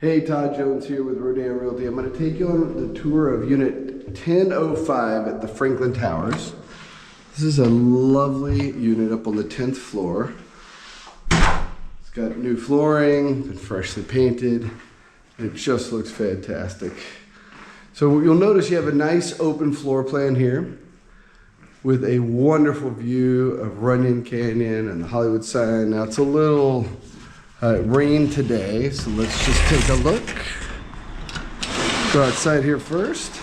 Hey, Todd Jones here with Rodeo Realty. I'm going to take you on the tour of Unit 1005 at the Franklin Towers. This is a lovely unit up on the 10th floor. It's got new flooring, been freshly painted, and it just looks fantastic. So you'll notice you have a nice open floor plan here with a wonderful view of Runyon Canyon and the Hollywood sign. Now it's a little rain today, so let's just take a look. Go outside here first.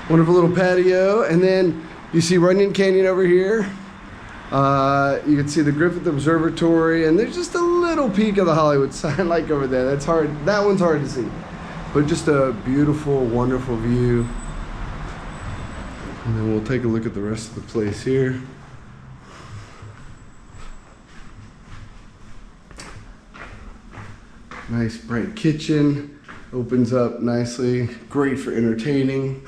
Wonderful little patio, and then you see Runyon Canyon over here. You can see the Griffith Observatory, and there's just a little peek of the Hollywood sign like over there. That's hard. That one's hard to see, but just a beautiful, wonderful view. And then we'll take a look at the rest of the place here. Nice bright kitchen, opens up nicely, great for entertaining.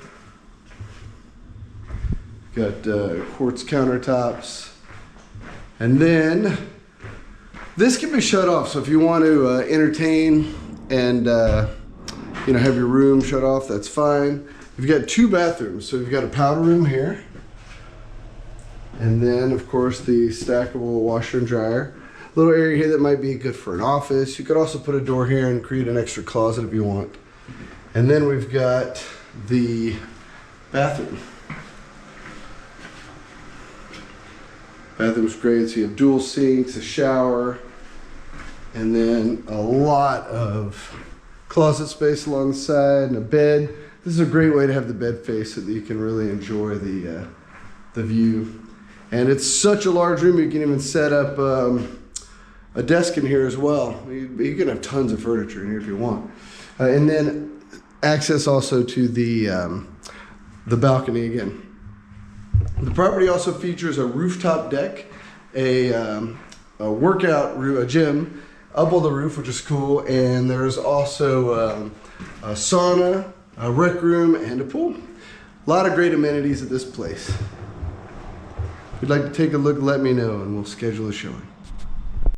Got quartz countertops. And then this can be shut off, so if you want to entertain and have your room shut off, that's fine. You've got two bathrooms, so you've got a powder room here, and then of course the stackable washer and dryer. Little area here that might be good for an office. You could also put a door here and create an extra closet if you want. And then we've got the bathroom. Bathroom's great, so you have dual sinks, a shower, and then a lot of closet space along the side and a bed. This is a great way to have the bed face so that you can really enjoy the view. And it's such a large room, you can even set up a desk in here as well. You can have tons of furniture in here if you want. And then access also to the balcony again. The property also features a rooftop deck, a workout room, a gym up on the roof, which is cool. And there's also a sauna, a rec room, and a pool. A lot of great amenities at this place. If you'd like to take a look, let me know and we'll schedule a showing.